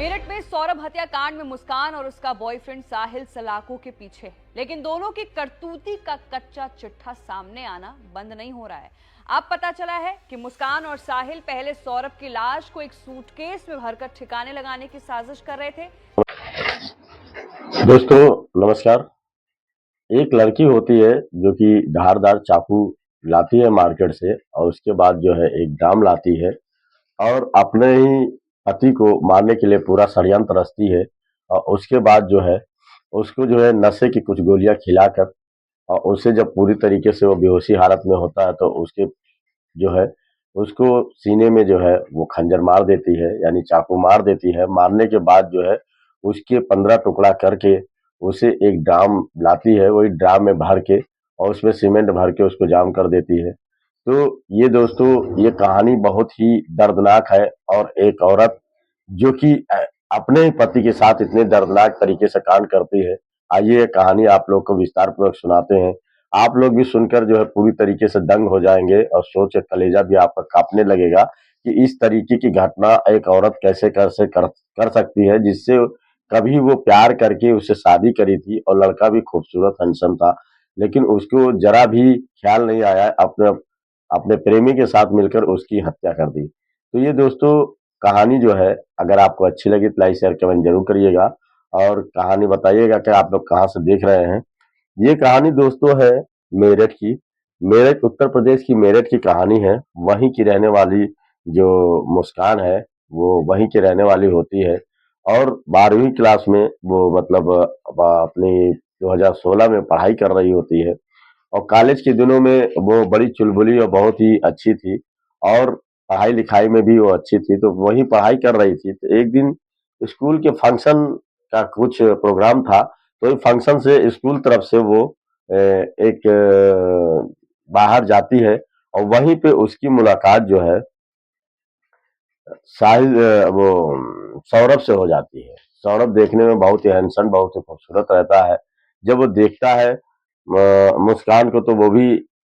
मेरठ में सौरभ हत्याकांड में मुस्कान और उसका बॉयफ्रेंड साहिल सलाखों के पीछे, लेकिन दोनों की करतूती का कच्चा चिट्ठा सामने आना बंद नहीं हो रहा है। अब पता चला है कि मुस्कान और साहिल पहले सौरभ की लाश को एक सूटकेस में भरकर ठिकाने लगाने की साजिश कर रहे थे। दोस्तों नमस्कार। एक लड़की होती है जो कि धारदार चाकू लाती है मार्केट से और उसके बाद जो है एक ड्राम लाती है और अपने ही पति को मारने के लिए पूरा षड्यंत्र रचती है। और उसके बाद जो है उसको जो है नशे की कुछ गोलियां खिलाकर और उसे जब पूरी तरीके से वो बेहोशी हालत में होता है तो उसके जो है उसको सीने में जो है वो खंजर मार देती है, यानी चाकू मार देती है। मारने के बाद जो है उसके 15 टुकड़ा करके उसे एक ड्राम लाती है, वही ड्राम में भर के और उसमें सीमेंट भर के उसको जाम कर देती है। तो ये दोस्तों ये कहानी बहुत ही दर्दनाक है। और एक औरत जो कि अपने ही पति के साथ इतने दर्दनाक तरीके से कांड करती है। आइए ये कहानी आप लोग को विस्तार पूर्वक सुनाते हैं। आप लोग भी सुनकर जो है पूरी तरीके से दंग हो जाएंगे और सोच के कलेजा भी आपका कांपने लगेगा कि इस तरीके की घटना एक औरत कैसे कर सकती है, जिससे कभी वो प्यार करके उससे शादी करी थी और लड़का भी खूबसूरत हैंडसम था, लेकिन उसको जरा भी ख्याल नहीं आया, अपने अपने प्रेमी के साथ मिलकर उसकी हत्या कर दी। तो ये दोस्तों कहानी जो है अगर आपको अच्छी लगी तो लाइक शेयर कमेंट जरूर करिएगा और कहानी बताइएगा कि आप लोग कहाँ से देख रहे हैं। ये कहानी दोस्तों है मेरठ की। मेरठ उत्तर प्रदेश की मेरठ की कहानी है। वहीं की रहने वाली जो मुस्कान है वो वहीं की रहने वाली होती है और 12वीं क्लास में वो मतलब अपनी 2016 में पढ़ाई कर रही होती है। और कॉलेज के दिनों में वो बड़ी चुलबुली और बहुत ही अच्छी थी और पढ़ाई लिखाई में भी वो अच्छी थी, तो वही पढ़ाई कर रही थी। तो एक दिन स्कूल के फंक्शन का कुछ प्रोग्राम था, तो फंक्शन से स्कूल तरफ से वो एक बाहर जाती है और वहीं पे उसकी मुलाकात जो है साहिल वो सौरभ से हो जाती है। सौरभ देखने में बहुत ही हैंडसम बहुत ही खूबसूरत रहता है। जब वो देखता है मुस्कान को तो वो भी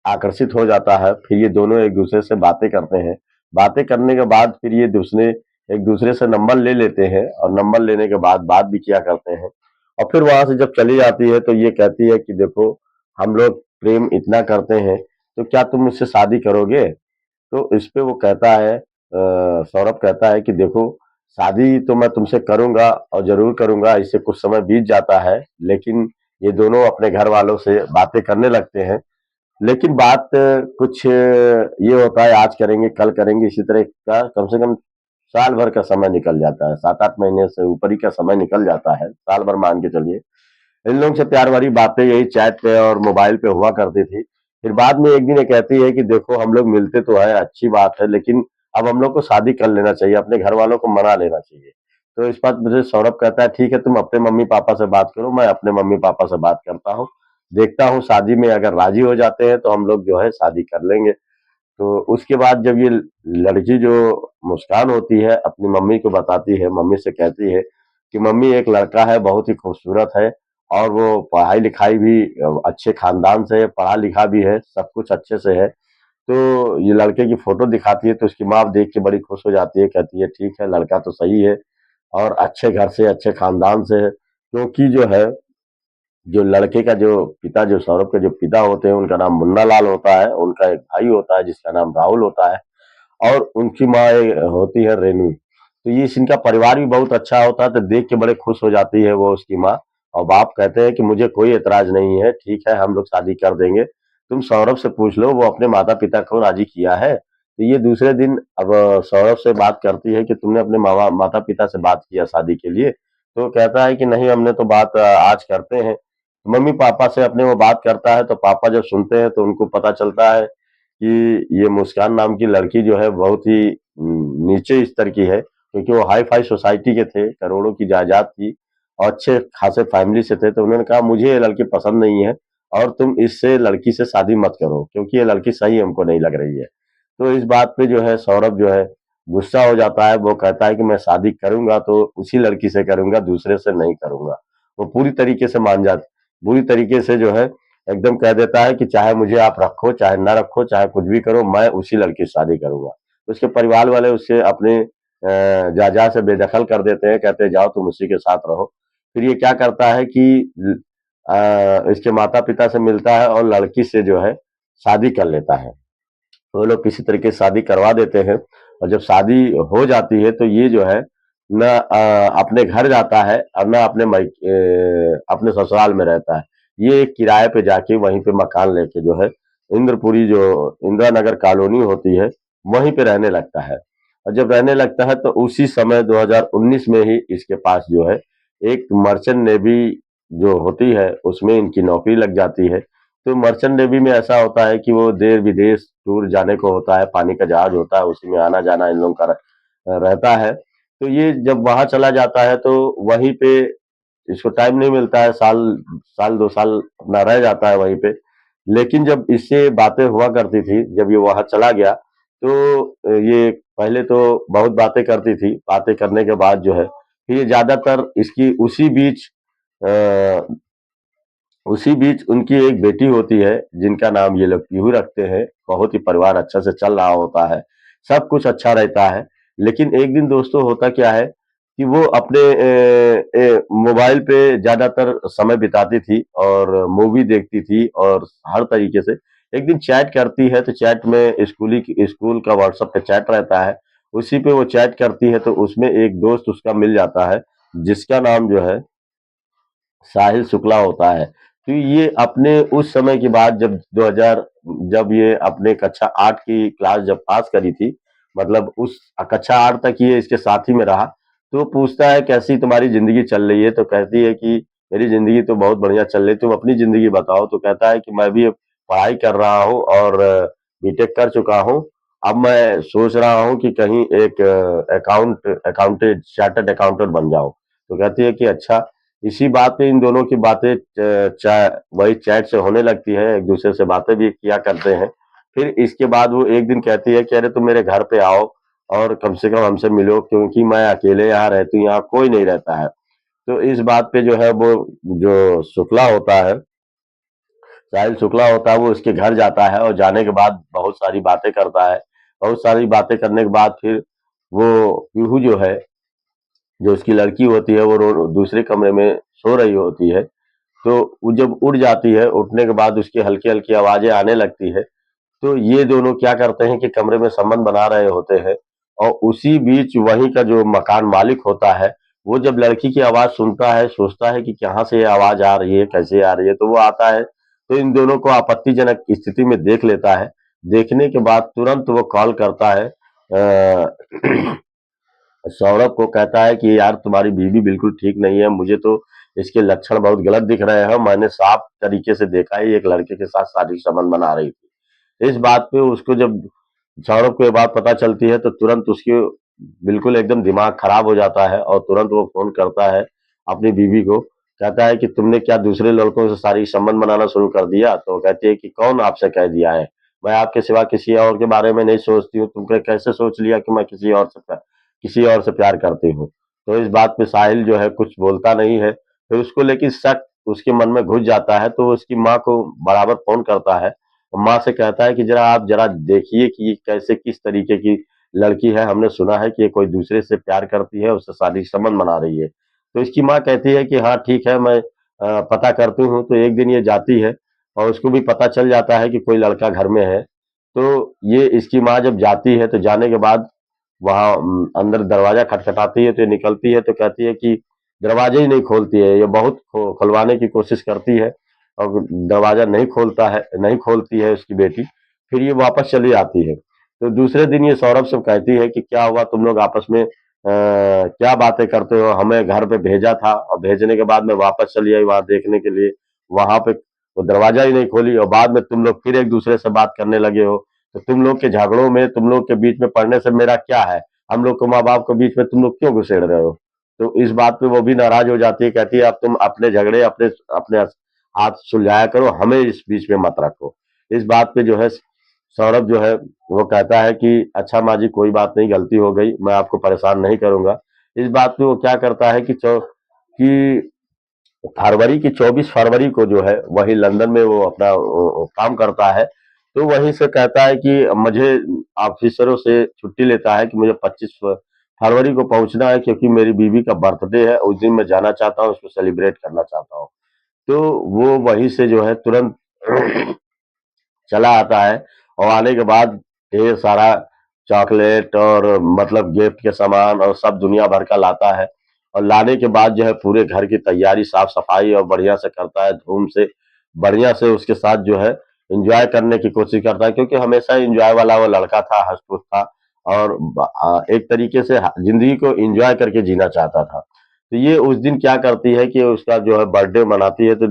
आकर्षित हो जाता है। फिर ये दोनों एक दूसरे से बातें करते हैं। बातें करने के बाद फिर ये दूसरे एक दूसरे से नंबर ले लेते हैं और नंबर लेने के बाद बात भी किया करते हैं। और फिर वहां से जब चली जाती है तो ये कहती है कि देखो हम लोग प्रेम इतना करते हैं तो क्या तुम मुझसे शादी करोगे। तो इस पे वो कहता है सौरभ कहता है कि देखो शादी तो मैं तुमसे करूंगा और जरूर करूंगा, इससे कुछ समय बीत जाता है, लेकिन ये दोनों अपने घर वालों से बातें करने लगते हैं। लेकिन बात कुछ ये होता है आज करेंगे कल करेंगे इसी तरह का कम से कम साल भर का समय निकल जाता है, 7-8 महीने से ऊपर ही का समय निकल जाता है, साल भर मान के चलिए। इन लोगों से प्यार भरी बातें यही चैट पे और मोबाइल पे हुआ करती थी। फिर बाद में एक दिन ये कहती है कि देखो हम लोग मिलते तो है अच्छी बात है, लेकिन अब हम लोग को शादी कर लेना चाहिए, अपने घर वालों को मना लेना चाहिए। तो इस बात मुझे सौरभ कहता है ठीक है तुम अपने मम्मी पापा से बात करो, मैं अपने मम्मी पापा से बात करता हूँ, देखता हूँ शादी में अगर राजी हो जाते हैं तो हम लोग जो है शादी कर लेंगे। तो उसके बाद जब ये लड़की जो मुस्कान होती है अपनी मम्मी को बताती है, मम्मी से कहती है कि मम्मी एक लड़का है बहुत ही खूबसूरत है और वो पढ़ाई लिखाई भी अच्छे खानदान से है, पढ़ा लिखा भी है, सब कुछ अच्छे से है। तो ये लड़के की फोटो दिखाती है तो उसकी माँ देख के बड़ी खुश हो जाती है, कहती है ठीक है लड़का तो सही है और अच्छे घर से अच्छे खानदान से है। क्योंकि जो है जो लड़के का जो पिता जो सौरभ के जो पिता होते हैं उनका नाम मुन्ना लाल होता है, उनका एक भाई होता है जिसका नाम राहुल होता है और उनकी माँ होती है रेनू। तो ये इनका परिवार भी बहुत अच्छा होता है, तो देख के बड़े खुश हो जाती है वो उसकी माँ। और बाप कहते हैं कि मुझे कोई एतराज नहीं है, ठीक है हम लोग शादी कर देंगे, तुम सौरभ से पूछ लो वो अपने माता पिता को राजी किया है। तो ये दूसरे दिन अब सौरभ से बात करती है कि तुमने अपने माता पिता से बात किया शादी के लिए। तो वो कहता है कि नहीं हमने तो बात आज करते हैं। मम्मी पापा से अपने वो बात करता है तो पापा जब सुनते हैं तो उनको पता चलता है कि ये मुस्कान नाम की लड़की जो है बहुत ही नीचे स्तर की है, क्योंकि वो हाई फाई सोसाइटी के थे, करोड़ों की जायदाद थी और अच्छे खासे फैमिली से थे। तो उन्होंने कहा मुझे ये लड़की पसंद नहीं है और तुम इससे लड़की से शादी मत करो क्योंकि ये लड़की सही हमको नहीं लग रही है। तो इस बात पे जो है सौरभ जो है गुस्सा हो जाता है, वो कहता है कि मैं शादी करूंगा तो उसी लड़की से करूंगा, दूसरे से नहीं करूंगा। वो पूरी तरीके से मान जाता, पूरी तरीके से जो है एकदम कह देता है कि चाहे मुझे आप रखो चाहे ना रखो चाहे कुछ भी करो मैं उसी लड़की से शादी करूंगा। तो उसके परिवार वाले उससे अपने जा से बेदखल कर देते हैं, कहते हैं जाओ तुम उसी के साथ रहो। फिर ये क्या करता है कि इसके माता पिता से मिलता है और लड़की से जो है शादी कर लेता है। वो लोग किसी तरीके से शादी करवा देते हैं और जब शादी हो जाती है तो ये जो है न अपने घर जाता है और न अपने ससुराल में रहता है। ये एक किराए पे जाके वहीं पे मकान लेके जो है इंद्रपुरी जो इंदिरा नगर कॉलोनी होती है वहीं पे रहने लगता है। और जब रहने लगता है तो उसी समय 2019 में ही इसके पास जो है एक मर्चेंट नेवी जो होती है उसमें इनकी नौकरी लग जाती है। तो मर्चेंट नेवी में ऐसा होता है कि वो देश विदेश टूर जाने को होता है, पानी का जहाज होता है, उसी में आना जाना इन लोगों का रहता है। तो ये जब वहां चला जाता है तो वहीं पे इसको टाइम नहीं मिलता है, साल 2 साल अपना रह जाता है वहीं पे। लेकिन जब इससे बातें हुआ करती थी, जब ये वहां चला गया तो ये पहले तो बहुत बातें करती थी, बातें करने के बाद जो है फिर ये ज्यादातर इसकी उसी बीच उनकी एक बेटी होती है जिनका नाम ये लोग पीहू रखते हैं। बहुत ही परिवार अच्छा से चल रहा होता है, सब कुछ अच्छा रहता है। लेकिन एक दिन दोस्तों होता क्या है कि वो अपने मोबाइल पे ज्यादातर समय बिताती थी और मूवी देखती थी और हर तरीके से एक दिन चैट करती है। तो चैट में स्कूल का व्हाट्सएप पे चैट रहता है, उसी पे वो चैट करती है। तो उसमें एक दोस्त उसका मिल जाता है जिसका नाम जो है साहिल शुक्ला होता है। तो ये अपने उस समय की बात जब ये अपने कक्षा 8 की क्लास जब पास करी थी, मतलब उस कक्षा 8 तक ये इसके साथ ही में रहा। तो पूछता है कैसी तुम्हारी जिंदगी चल रही है? तो कहती है कि मेरी जिंदगी तो बहुत बढ़िया चल रही है, तुम अपनी जिंदगी बताओ। तो कहता है कि मैं भी अब पढ़ाई कर रहा हूँ और बीटेक कर चुका हूँ। अब मैं सोच रहा हूँ कि कहीं एक अकाउंटेंट चार्टर्ड अकाउंटेंट बन जाऊं। तो कहती है कि अच्छा। इसी बात पे इन दोनों की बातें वही चैट से होने लगती है, एक दूसरे से बातें भी किया करते हैं। फिर इसके बाद वो एक दिन कहती है कि अरे तुम मेरे घर पे आओ और कम से कम हमसे मिलो, क्योंकि मैं अकेले यहाँ रहती हूँ, यहाँ कोई नहीं रहता है। तो इस बात पे जो है वो जो शुक्ला होता है, साहिल शुक्ला होता है, वो उसके घर जाता है और जाने के बाद बहुत सारी बातें करता है। बहुत सारी बातें करने के बाद फिर वो पीहू जो है, जो उसकी लड़की होती है, वो दूसरे कमरे में सो रही होती है। तो वो जब उठ जाती है, उठने के बाद उसकी हल्की-हल्की आवाज़ें आने लगती है। तो ये दोनों क्या करते हैं कि कमरे में संबंध बना रहे होते हैं और उसी बीच वहीं का जो मकान मालिक होता है, वो जब लड़की की आवाज़ सुनता है, सोचता है कि कहाँ से ये आवाज़ आ रही है, कैसे आ रही है, तो वो आता है, तो इन दोनों को आपत्तिजनक स्थिति में देख लेता है। देखने के बाद तुरंत वो कॉल करता है सौरभ को, कहता है कि यार तुम्हारी बीवी बिल्कुल ठीक नहीं है, मुझे तो इसके लक्षण बहुत गलत दिख रहे हैं, मैंने साफ तरीके से देखा है ये एक लड़के के साथ शारीरिक संबंध बना रही थी। इस बात पे उसको जब सौरभ को ये बात पता चलती है तो तुरंत उसके बिल्कुल एकदम दिमाग खराब हो जाता है और तुरंत वो फोन करता है अपनी बीवी को, कहता है कि तुमने क्या दूसरे लड़कों से शारीरिक संबंध बनाना शुरू कर दिया? तो कहती है कि कौन आपसे कह दिया है, मैं आपके सिवा किसी और के बारे में नहीं सोचती हूँ, तुमने कैसे सोच लिया कि मैं किसी और से प्यार करती हूँ? तो इस बात पे साहिल जो है कुछ बोलता नहीं है। फिर उसको लेकिन शक उसके मन में घुस जाता है, तो वो उसकी माँ को बराबर फोन करता है। माँ से कहता है कि जरा आप जरा देखिए कि ये कैसे किस तरीके की लड़की है, हमने सुना है कि ये कोई दूसरे से प्यार करती है, उससे शारीरिक संबंध बना रही है। तो इसकी माँ कहती है कि हाँ ठीक है, मैं पता करती हूँ। तो एक दिन ये जाती है और उसको भी पता चल जाता है कि कोई लड़का घर में है। तो ये इसकी माँ जब जाती है तो जाने के बाद वहाँ अंदर दरवाजा खटखटाती है, तो ये निकलती है तो कहती है कि दरवाजा ही नहीं खोलती है। ये बहुत खुलवाने की कोशिश करती है और दरवाजा नहीं खोलती है उसकी बेटी। फिर ये वापस चली आती है। तो दूसरे दिन ये सौरभ से कहती है कि क्या हुआ, तुम लोग आपस में क्या बातें करते हो? हमें घर पे भेजा था और भेजने के बाद मैं वापस चली आई वहां देखने के लिए, वहां पे वो दरवाजा ही नहीं खोली और बाद में तुम लोग फिर एक दूसरे से बात करने लगे हो। तो तुम लोग के झगड़ों में, तुम लोग के बीच में पड़ने से मेरा क्या है? हम लोग को माँ बाप के बीच में तुम लोग क्यों घुसेड़ रहे हो? तो इस बात पे वो भी नाराज हो जाती है, कहती है अब तुम अपने झगड़े अपने अपने हाथ सुलझाया करो, हमें इस बीच में मत रखो। इस बात पे जो है सौरभ जो है वो कहता है कि अच्छा माँ जी, कोई बात नहीं, गलती हो गई, मैं आपको परेशान नहीं करूंगा। इस बात पे वो क्या करता है कि फरवरी की 24 फरवरी को जो है वही लंदन में वो अपना काम करता है। तो वहीं से कहता है कि मुझे ऑफिसरों से छुट्टी लेता है कि मुझे 25 फरवरी को पहुंचना है क्योंकि मेरी बीवी का बर्थडे है, उस दिन मैं जाना चाहता हूँ, उसको सेलिब्रेट करना चाहता हूँ। तो वो वहीं से जो है तुरंत चला आता है और आने के बाद ढेर सारा चॉकलेट और मतलब गिफ्ट के सामान और सब दुनिया भर का लाता है। और लाने के बाद जो है पूरे घर की तैयारी साफ सफाई और बढ़िया से करता है, धूम से बढ़िया से उसके साथ जो है एंजॉय करने की कोशिश करता है, क्योंकि हमेशा एंजॉय वाला वो लड़का था, हंसमुख था और एक तरीके से जिंदगी को एंजॉय करके जीना चाहता था। तो ये उस दिन क्या करती है कि उसका जो है बर्थडे मनाती है, तो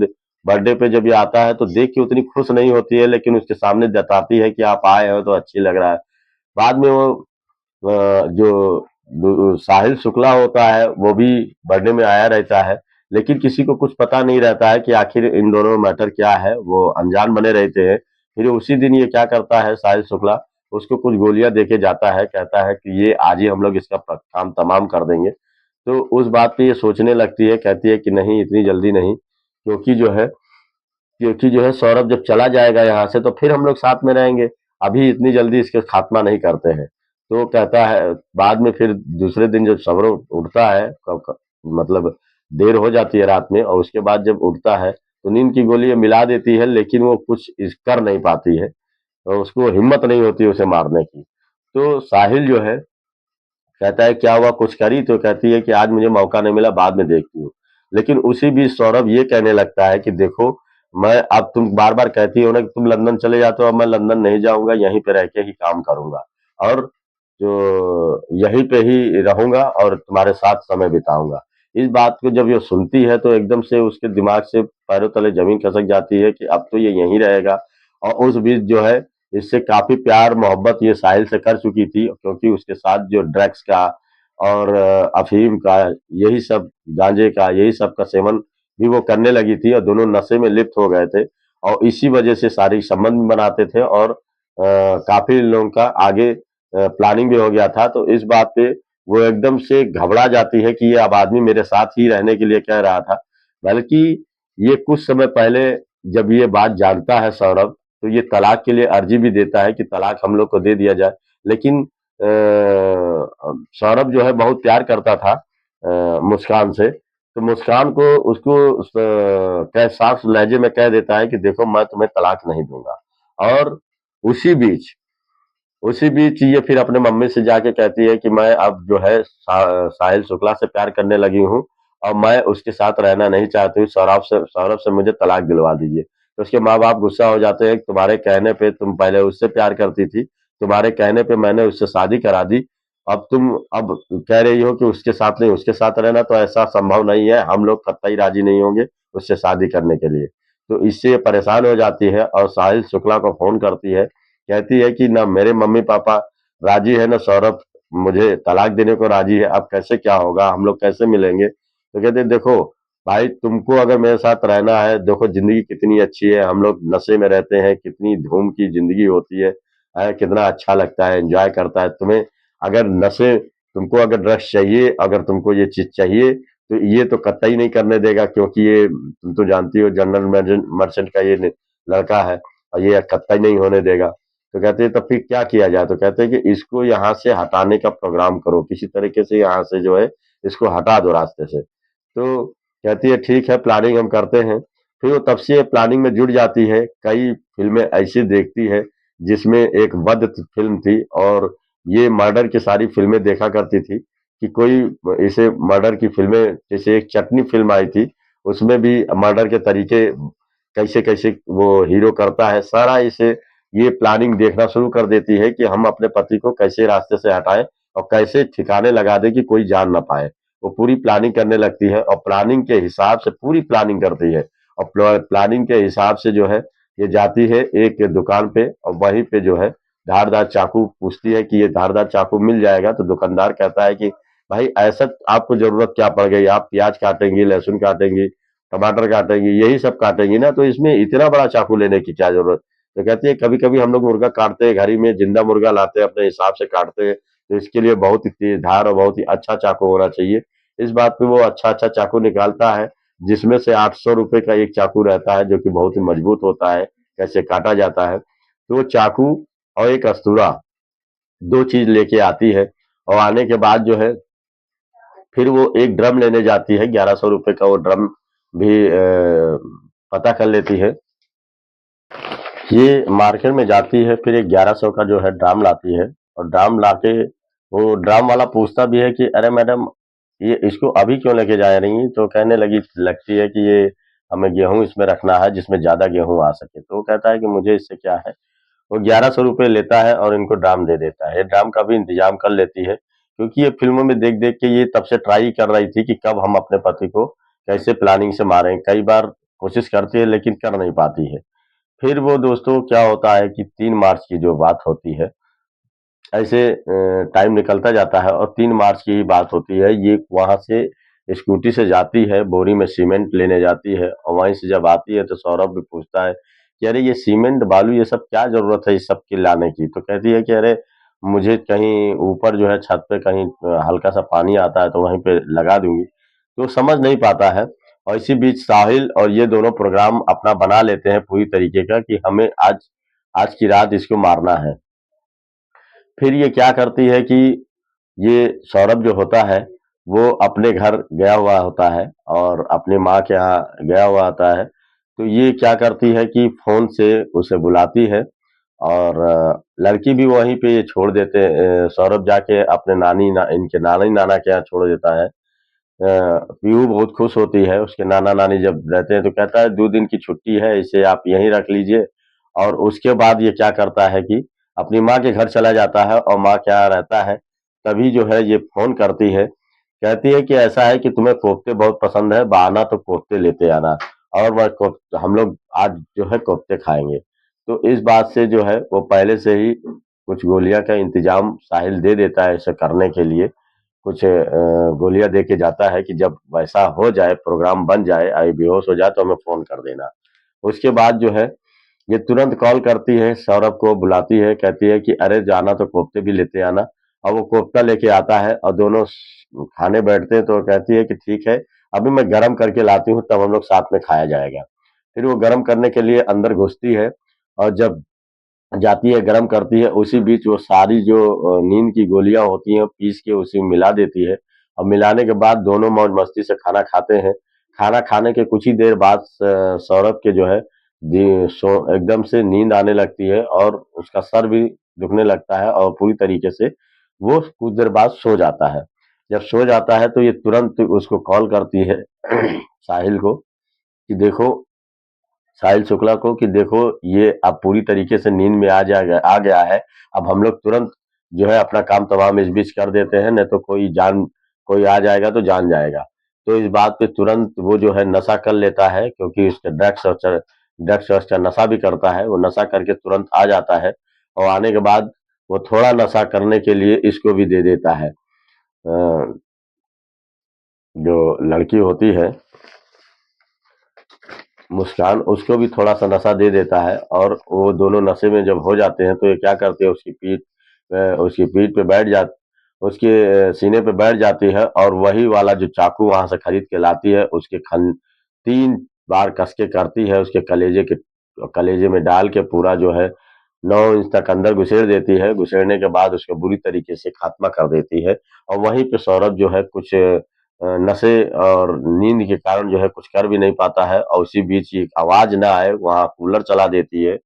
बर्थडे पे जब ये आता है तो देख के उतनी खुश नहीं होती है, लेकिन उसके सामने जताती है कि आप आए हो तो अच्छी लग रहा है। बाद में वो जो साहिल शुक्ला होता है वो भी बर्थडे में आया रहता है, लेकिन किसी को कुछ पता नहीं रहता है कि आखिर इन दोनों में मैटर क्या है, वो अनजान बने रहते हैं। फिर उसी दिन ये क्या करता है साहिल शुक्ला, उसको कुछ गोलियां देके जाता है, कहता है कि ये आज ही हम लोग इसका काम तमाम कर देंगे। तो उस बात पे ये सोचने लगती है, कहती है कि नहीं इतनी जल्दी नहीं, क्योंकि जो है सौरभ जब चला जाएगा यहाँ से तो फिर हम लोग साथ में रहेंगे, अभी इतनी जल्दी इसके खात्मा नहीं करते हैं। तो कहता है बाद में फिर दूसरे दिन जब सौरभ उठता है मतलब देर हो जाती है रात में, और उसके बाद जब उठता है तो नींद की गोली ये मिला देती है, लेकिन वो कुछ कर नहीं पाती है और उसको हिम्मत नहीं होती उसे मारने की। तो साहिल जो है कहता है क्या हुआ कुछ करी, तो कहती है कि आज मुझे मौका नहीं मिला, बाद में देखती हूँ। लेकिन उसी बीच सौरभ ये कहने लगता है कि देखो, मैं अब तुम बार बार कहती हो ना कि तुम लंदन चले जाते हो, अब मैं लंदन नहीं जाऊंगा, यहीं पे रह के ही काम करूंगा और जो यहीं पे ही रहूंगा और तुम्हारे साथ समय बिताऊंगा। इस बात को जब ये सुनती है तो एकदम से उसके दिमाग से पैरों तले जमीन खसक जाती है कि अब तो ये यहीं रहेगा। और उस बीच जो है इससे काफी प्यार मोहब्बत ये साहिल से कर चुकी थी, क्योंकि उसके साथ जो ड्रग्स का और अफीम का, यही सब गांजे का, यही सब का सेवन भी वो करने लगी थी और दोनों नशे में लिप्त हो गए थे। और इसी वजह से सारी संबंध बनाते थे और काफी लोगों का आगे प्लानिंग भी हो गया था। तो इस बात पे वो एकदम से घबरा जाती है कि ये अब आदमी मेरे साथ ही रहने के लिए कह रहा था। बल्कि ये कुछ समय पहले जब ये बात जानता है सौरभ, तो ये तलाक के लिए अर्जी भी देता है कि तलाक हम लोग को दे दिया जाए। लेकिन सौरभ जो है बहुत प्यार करता था मुस्कान से, तो मुस्कान को उसको कह साफ लहजे में कह देता है कि देखो मैं तुम्हें तलाक नहीं दूंगा। और उसी बीच उसी बीच ये फिर अपने मम्मी से जाके कहती है कि मैं अब जो है साहिल शुक्ला से प्यार करने लगी हूँ और मैं उसके साथ रहना नहीं चाहती हूँ, सौरभ से मुझे तलाक दिलवा दीजिए। तो उसके माँ बाप गुस्सा हो जाते हैं कि तुम्हारे कहने पे, तुम पहले उससे प्यार करती थी, तुम्हारे कहने पे मैंने उससे शादी करा दी, अब तुम अब कह रही हो कि उसके साथ नहीं उसके साथ रहना, तो ऐसा संभव नहीं है, हम लोग कतई राजी नहीं होंगे उससे शादी करने के लिए। तो इससे ये परेशान हो जाती है और साहिल शुक्ला को फोन करती है, कहती है कि ना मेरे मम्मी पापा राजी है ना सौरभ मुझे तलाक देने को राजी है, अब कैसे क्या होगा, हम लोग कैसे मिलेंगे। तो कहते हैं, देखो भाई तुमको अगर मेरे साथ रहना है, देखो जिंदगी कितनी अच्छी है, हम लोग नशे में रहते हैं, कितनी धूम की जिंदगी होती है, कितना अच्छा लगता है, एंजॉय करता है। तुम्हें अगर नशे तुमको अगर ड्रग्स चाहिए, अगर तुमको ये चीज चाहिए, तो ये तो कतई नहीं करने देगा, क्योंकि ये तुम तो जानती हो जनरल मर्चेंट का ये लड़का है और ये कतई नहीं होने देगा। तो कहते हैं तब फिर क्या किया जाए, तो कहते हैं कि इसको यहाँ से हटाने का प्रोग्राम करो, किसी तरीके से यहाँ से जो है इसको हटा दो रास्ते से। तो कहती है ठीक है प्लानिंग हम करते हैं। फिर वो तब से प्लानिंग में जुट जाती है, कई फिल्में ऐसी देखती है जिसमें एक वध फिल्म थी, और ये मर्डर की सारी फिल्में देखा करती थी कि कोई इसे मर्डर की फिल्में, जैसे एक चटनी फिल्म आई थी, उसमें भी मर्डर के तरीके कैसे कैसे वो हीरो करता है, सारा इसे ये प्लानिंग देखना शुरू कर देती है कि हम अपने पति को कैसे रास्ते से हटाएं और कैसे ठिकाने लगा दें कि कोई जान ना पाए। वो पूरी प्लानिंग करने लगती है और प्लानिंग के हिसाब से पूरी प्लानिंग करती है, और प्लानिंग के हिसाब से जो है ये जाती है एक दुकान पे और वहीं पे जो है धारदार चाकू पूछती है कि ये धारदार चाकू मिल जाएगा। तो दुकानदार कहता है कि भाई ऐसा आपको जरूरत क्या पड़ गई, आप प्याज काटेंगी, लहसुन काटेंगी, टमाटर काटेंगी, यही सब काटेंगी ना, तो इसमें इतना बड़ा चाकू लेने की क्या जरूरत। तो कहती है कभी कभी हम लोग मुर्गा काटते हैं घर ही में, जिंदा मुर्गा लाते हैं अपने हिसाब से काटते हैं, तो इसके लिए बहुत ही तेज धार और बहुत ही अच्छा चाकू होना चाहिए। इस बात पे वो अच्छा अच्छा चाकू निकालता है, जिसमें से 800 रुपए का एक चाकू रहता है जो कि बहुत ही मजबूत होता है, कैसे काटा जाता है। तो वो चाकू और एक अस्तूरा, दो चीज लेके आती है और आने के बाद जो है फिर वो एक ड्रम लेने जाती है, 1100 रुपए का वो ड्रम भी पता कर लेती है। ये मार्केट में जाती है, फिर एक 1100 का जो है ड्राम लाती है, और ड्राम लाके वो ड्राम वाला पूछता भी है कि अरे मैडम, ये इसको अभी क्यों लेके जा रही? तो कहने लगती है कि ये हमें गेहूं इसमें रखना है जिसमें ज्यादा गेहूं आ सके। तो वो कहता है कि मुझे इससे क्या है। वो 1100 रुपये लेता है और इनको ड्राम दे देता है। ड्राम का भी इंतजाम कर लेती है, क्योंकि ये फिल्मों में देख देख के ये तब से ट्राई कर रही थी कि कब हम अपने पति को कैसे प्लानिंग से मारें। कई बार कोशिश करती है लेकिन कर नहीं पाती है। फिर वो दोस्तों क्या होता है कि 3 मार्च की जो बात होती है, ऐसे टाइम निकलता जाता है और 3 मार्च की ही बात होती है। ये वहां से स्कूटी से जाती है, बोरी में सीमेंट लेने जाती है, और वहीं से जब आती है तो सौरभ भी पूछता है कि अरे ये सीमेंट बालू ये सब क्या जरूरत है इस सब की लाने की? तो कहती है कि अरे मुझे कहीं ऊपर जो है छत पे कहीं हल्का सा पानी आता है तो वहीं पे लगा दूंगी। तो समझ नहीं पाता है, और इसी बीच साहिल और ये दोनों प्रोग्राम अपना बना लेते हैं पूरी तरीके का कि हमें आज आज की रात इसको मारना है। फिर ये क्या करती है कि ये सौरभ जो होता है वो अपने घर गया हुआ होता है और अपनी माँ के यहाँ गया हुआ होता है। तो ये क्या करती है कि फोन से उसे बुलाती है, और लड़की भी वहीं पे ये छोड़ देते सौरभ जाके अपने इनके नानी नाना के यहाँ छोड़ देता है। पीहू बहुत खुश होती है, उसके नाना नानी जब रहते हैं तो कहता है 2 दिन की छुट्टी है, इसे आप यहीं रख लीजिए। और उसके बाद ये क्या करता है कि अपनी माँ के घर चला जाता है और माँ के यहाँ रहता है। तभी जो है ये फोन करती है, कहती है कि ऐसा है कि तुम्हें कोफ्ते बहुत पसंद है, बहाना तो कोफ्ते लेते आना, और हम लोग आज जो है कोफ्ते खाएंगे। तो इस बात से जो है वो पहले से ही कुछ गोलियां का इंतजाम साहिल दे देता है इसे करने के लिए। कुछ गोलियां दे के जाता है कि जब वैसा हो जाए, प्रोग्राम बन जाए, आई बेहोश हो जाए तो हमें फोन कर देना। उसके बाद जो है ये तुरंत कॉल करती है, सौरभ को बुलाती है, कहती है कि अरे जाना तो कोफ्ते भी लेते आना। और वो कोफ्ता लेके आता है और दोनों खाने बैठते हैं, तो कहती है कि ठीक है, अभी मैं गरम करके लाती हूँ तब हम लोग साथ में खाया जाएगा। फिर वो गरम करने के लिए अंदर घुसती है, और जब जाती है गरम करती है, उसी बीच वो सारी जो नींद की गोलियां होती हैं पीस के उसी में मिला देती है। और मिलाने के बाद दोनों मौज मस्ती से खाना खाते हैं। खाना खाने के कुछ ही देर बाद सौरभ के जो है एकदम से नींद आने लगती है, और उसका सर भी दुखने लगता है, और पूरी तरीके से वो कुछ देर बाद सो जाता है। जब सो जाता है तो ये तुरंत उसको कॉल करती है साहिल को कि देखो, साहिल शुक्ला को कि देखो, ये अब पूरी तरीके से नींद में आ गया है। अब हम लोग तुरंत जो है अपना काम तमाम इस बीच कर देते हैं, नहीं तो कोई आ जाएगा तो जान जाएगा। तो इस बात पे तुरंत वो जो है नशा कर लेता है, क्योंकि उसके ड्रग्स वग्स का नशा भी करता है। वो नशा करके तुरंत आ जाता है, और आने के बाद वो थोड़ा नशा करने के लिए इसको भी दे देता है। जो लड़की होती है मुस्कान, उसको भी थोड़ा सा नशा दे देता है, और वो दोनों नशे में जब हो जाते हैं तो ये क्या करते हैं, उसकी पीठ पे बैठ जा उसके सीने पे बैठ जाती है, और वही वाला जो चाकू वहां से खरीद के लाती है उसके 3 बार कस के करती है, उसके कलेजे में डाल के पूरा जो है 9 इंच तक अंदर घुसेड़ देती है। घुसेड़ने के बाद उसको बुरी तरीके से खात्मा कर देती है। और वहीं पे सौरभ जो है कुछ नशे और नींद के कारण जो है कुछ कर भी नहीं पाता है, और उसी बीच एक आवाज ना आए वहां कूलर चला देती है,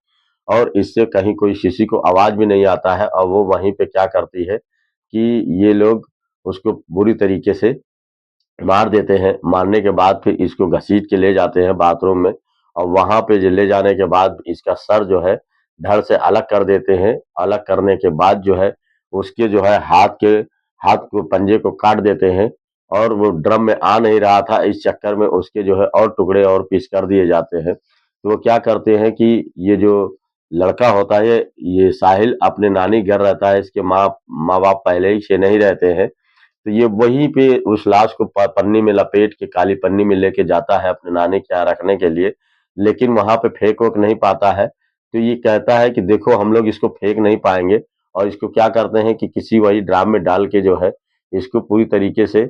और इससे कहीं कोई किसी को आवाज भी नहीं आता है। और वो वहीं पे क्या करती है कि ये लोग उसको बुरी तरीके से मार देते हैं। मारने के बाद फिर इसको घसीट के ले जाते हैं बाथरूम में, और वहां पे ले जाने के बाद इसका सर जो है धड़ से अलग कर देते हैं। अलग करने के बाद जो है उसके जो है हाथ को पंजे को काट देते हैं, और वो ड्रम में आ नहीं रहा था, इस चक्कर में उसके जो है और टुकड़े और पीस कर दिए जाते हैं। तो वो क्या करते हैं कि ये जो लड़का होता है, ये साहिल अपने नानी घर रहता है, इसके माँ बाप पहले ही से नहीं रहते हैं। तो ये वहीं पे उस लाश को पन्नी में लपेट के काली पन्नी में लेके जाता है अपने नानी के यहाँ रखने के लिए, लेकिन वहां पे फेंक वोक नहीं पाता है। तो ये कहता है कि देखो हम लोग इसको फेंक नहीं पाएंगे, और इसको क्या करते हैं कि किसी वही ड्राम में डाल के जो है इसको पूरी तरीके से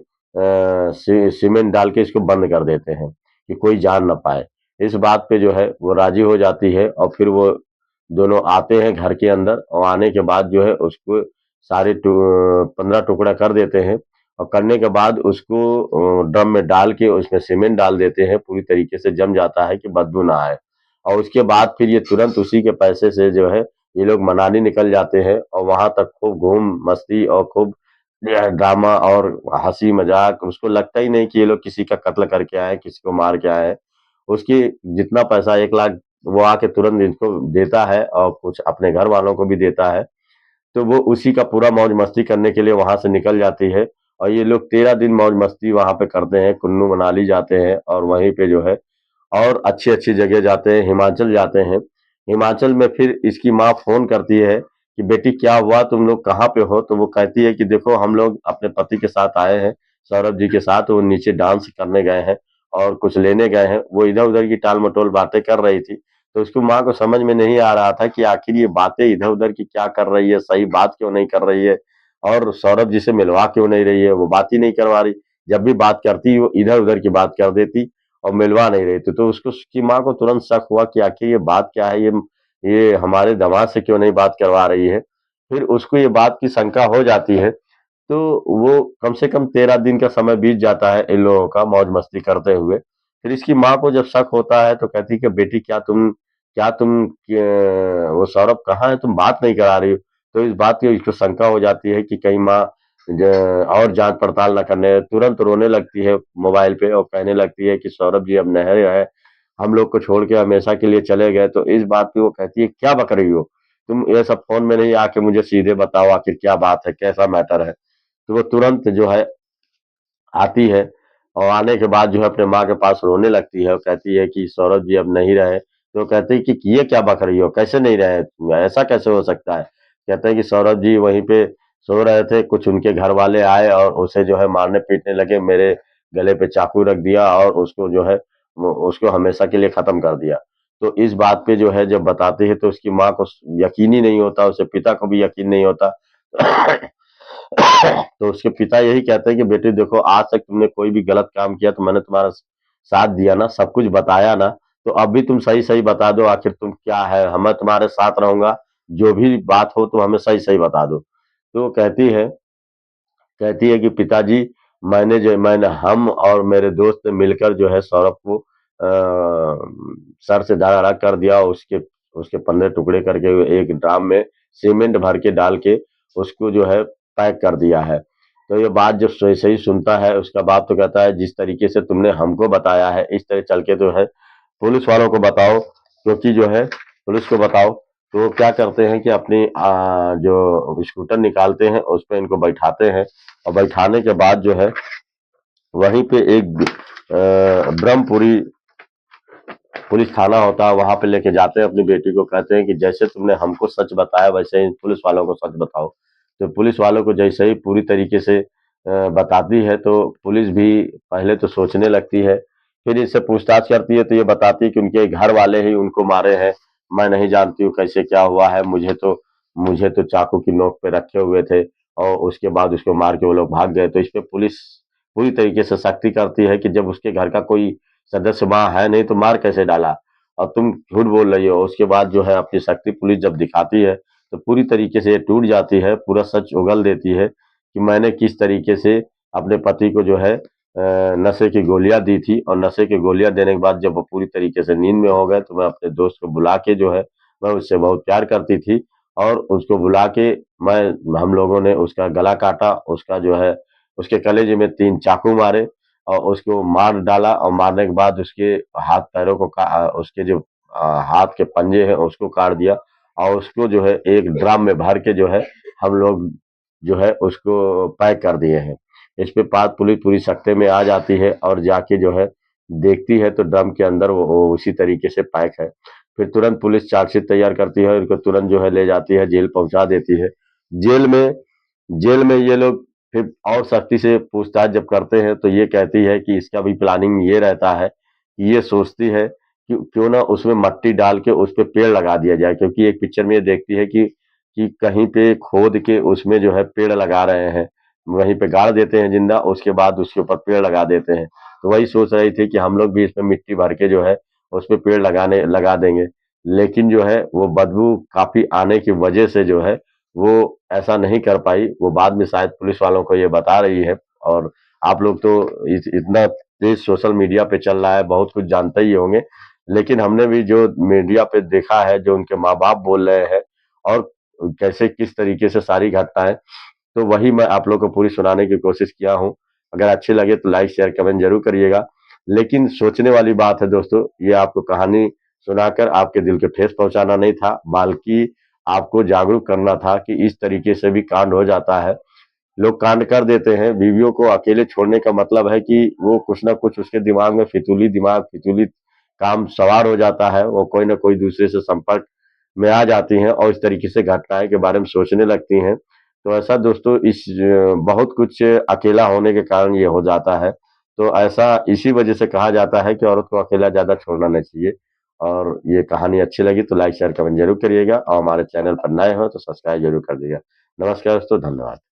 सीमेंट डाल के इसको बंद कर देते हैं कि कोई जान ना पाए। इस बात पे जो है वो राजी हो जाती है, और फिर वो दोनों आते हैं घर के अंदर, और आने के बाद जो है उसको सारे 15 टुकड़ा कर देते हैं और करने के बाद उसको ड्रम में डाल के उसमें सीमेंट डाल देते हैं, पूरी तरीके से जम जाता है कि बदबू ना आए। और उसके बाद फिर ये तुरंत उसी के पैसे से जो है ये लोग मनाली निकल जाते हैं और वहां तक खूब घूम मस्ती और खूब ड्रामा और हंसी मजाक। उसको लगता ही नहीं कि ये लोग किसी का कत्ल करके आए, किसी को मार के आए हैं। उसकी जितना पैसा 1 लाख वो आके तुरंत इनको देता है और कुछ अपने घर वालों को भी देता है। तो वो उसी का पूरा मौज मस्ती करने के लिए वहां से निकल जाती है और ये लोग 13 दिन मौज मस्ती वहां पे करते हैं, कुल्लू मनाली जाते हैं और वहीं पे जो है और अच्छी अच्छी जगह जाते हैं, हिमाचल जाते हैं। हिमाचल में फिर इसकी माँ फोन करती है कि बेटी क्या हुआ, तुम लोग कहाँ पे हो? तो वो कहती है कि देखो हम लोग अपने पति के साथ आए हैं, सौरभ जी के साथ। वो नीचे डांस करने गए हैं और कुछ लेने गए हैं। वो इधर उधर की टाल मटोल बातें कर रही थी, तो उसकी माँ को समझ में नहीं आ रहा था कि आखिर ये बातें इधर उधर की क्या कर रही है, सही बात क्यों नहीं कर रही है और सौरभ जी से मिलवा क्यों नहीं रही है। वो बात ही नहीं करवा रही, जब भी बात करती वो इधर उधर की बात कर देती और मिलवा नहीं रही थी। तो उसको उसकी माँ को तुरंत शक हुआ कि आखिर ये बात क्या है, ये हमारे दामाद से क्यों नहीं बात करवा रही है। फिर उसको ये बात की शंका हो जाती है। तो वो कम से कम 13 दिन का समय बीत जाता है इन लोगों का मौज मस्ती करते हुए। फिर इसकी माँ को जब शक होता है तो कहती है कि बेटी वो सौरभ कहाँ है, तुम बात नहीं करा रही हो। तो इस बात की इसको शंका हो जाती है कि कहीं माँ और जांच पड़ताल न करने, तुरंत रोने लगती है मोबाइल पे और कहने लगती है कि सौरभ जी अब नहीं रहे, हम लोग को छोड़ के हमेशा के लिए चले गए। तो इस बात पे वो कहती है क्या बक रही हो तुम, ये सब फोन में नहीं आके मुझे सीधे बताओ आखिर क्या बात है, कैसा मैटर है। तो वो तुरंत जो है आती है और आने के बाद जो है अपने माँ के पास रोने लगती है और कहती है कि सौरभ जी अब नहीं रहे। तो कहते हैं कि ये क्या बक रही हो, कैसे नहीं रहे, ऐसा कैसे हो सकता है? कहते हैं कि सौरभ जी वहीं पे सो रहे थे, कुछ उनके घर वाले आए और उसे जो है मारने पीटने लगे, मेरे गले पे चाकू रख दिया और उसको जो है उसको हमेशा के लिए खत्म कर दिया। तो इस बात पे जो है जब बताते हैं तो उसकी माँ को यकीन ही नहीं होता, उसके पिता को भी यकीन नहीं होता। तो उसके पिता यही कहते हैं कि बेटी देखो आज तक तुमने कोई भी गलत काम किया तो मैंने तुम्हारा साथ दिया ना, सब कुछ बताया ना, तो अब भी तुम सही सही बता दो आखिर तुम क्या है, मैं तुम्हारे साथ रहूंगा, जो भी बात हो तुम हमें सही सही बता दो। तो वो कहती है कि पिताजी मैंने हम और मेरे दोस्त ने मिलकर जो है सौरभ को सर से धड़ कर दिया, उसके उसके 15 टुकड़े करके एक ड्राम में सीमेंट भर के डाल के उसको जो है पैक कर दिया है। तो ये बात जब सही सही सुनता है उसका बाप तो कहता है जिस तरीके से तुमने हमको बताया है इस तरह चल के तो है पुलिस वालों को बताओ, क्योंकि जो है पुलिस को बताओ। तो वो क्या करते हैं कि अपनी जो स्कूटर निकालते हैं उस पे इनको बैठाते हैं और बैठाने के बाद जो है वहीं पे एक ब्रह्मपुरी पुलिस थाना होता है, वहां पे लेके जाते हैं अपनी बेटी को, कहते हैं कि जैसे तुमने हमको सच बताया वैसे ही पुलिस वालों को सच बताओ। तो पुलिस वालों को जैसे ही पूरी तरीके से बताती है तो पुलिस भी पहले तो सोचने लगती है, फिर इससे पूछताछ करती है तो ये बताती है कि उनके घर वाले ही उनको मारे हैं, मैं नहीं जानती हूँ कैसे क्या हुआ है, मुझे तो चाकू की नोक पे रखे हुए थे और उसके बाद उसको मार के वो लोग भाग गए। तो इस पे पुलिस पूरी तरीके से सख्ती करती है कि जब उसके घर का कोई सदस्य वहाँ है नहीं तो मार कैसे डाला और तुम झूठ बोल रही हो। उसके बाद जो है अपनी शक्ति पुलिस जब दिखाती है तो पूरी तरीके से ये टूट जाती है, पूरा सच उगल देती है कि मैंने किस तरीके से अपने पति को जो है नशे की गोलियां दी थी और नशे की गोलियां देने के बाद जब वो पूरी तरीके से नींद में हो गए तो मैं अपने दोस्त को बुला के जो है मैं उससे बहुत प्यार करती थी और उसको बुला के मैं हम लोगों ने उसका गला काटा, उसका जो है उसके कलेजे में 3 चाकू मारे और उसको मार डाला और मारने के बाद उसके हाथ पैरों को उसके जो हाथ के पंजे हैं उसको काट दिया और उसको जो है एक ड्रम में भर के जो है हम लोग जो है उसको पैक कर दिए हैं। इस पे बात पुलिस पूरी सख्ते में आ जाती है और जाके जो है देखती है तो ड्रम के अंदर वो उसी तरीके से पैक है। फिर तुरंत पुलिस चार्जशीट तैयार करती है और इनको तुरंत जो है ले जाती है, जेल पहुंचा देती है। जेल में जेल में ये लोग फिर और सख्ती से पूछताछ जब करते हैं तो ये कहती है कि इसका भी प्लानिंग ये रहता है कि ये सोचती है कि क्यों ना उसमें मट्टी डाल के उस पे पेड़ लगा दिया जाए, क्योंकि एक पिक्चर में ये देखती है कि कहीं पे खोद के उसमें जो है पेड़ लगा रहे हैं, वहीं पे गाड़ देते हैं जिंदा, उसके बाद उसके ऊपर पेड़ लगा देते हैं। तो वही सोच रही थी कि हम लोग भी इसमें मिट्टी भर के जो है उस पे पेड़ लगा देंगे। लेकिन जो है वो बदबू काफी आने की वजह से जो है वो ऐसा नहीं कर पाई। वो बाद में शायद पुलिस वालों को ये बता रही है। और आप लोग तो इतना तेज सोशल मीडिया पे चल रहा है, बहुत कुछ जानते ही होंगे। लेकिन हमने भी जो मीडिया पे देखा है, जो उनके माँ बाप बोल रहे हैं और कैसे किस तरीके से सारी घटनाएं, तो वही मैं आप लोग को पूरी सुनाने की कोशिश किया हूँ। अगर अच्छी लगे तो लाइक शेयर कमेंट जरूर करिएगा। लेकिन सोचने वाली बात है दोस्तों, ये आपको कहानी सुनाकर आपके दिल को ठेस पहुंचाना नहीं था, बल्कि आपको जागरूक करना था कि इस तरीके से भी कांड हो जाता है। लोग कांड कर देते हैं। बीवियों को अकेले छोड़ने का मतलब है कि वो कुछ ना कुछ उसके दिमाग में फितूली काम सवार हो जाता है। वो कोई ना कोई दूसरे से संपर्क में आ जाती हैं और इस तरीके से घटनाएं के बारे में सोचने लगती हैं। तो ऐसा दोस्तों इस बहुत कुछ अकेला होने के कारण ये हो जाता है। तो ऐसा इसी वजह से कहा जाता है कि औरत को अकेला ज्यादा छोड़ना नहीं चाहिए। और ये कहानी अच्छी लगी तो लाइक शेयर कमेंट जरूर करिएगा और हमारे चैनल पर नए हो तो सब्सक्राइब जरूर कर दीजिएगा। नमस्कार दोस्तों, धन्यवाद।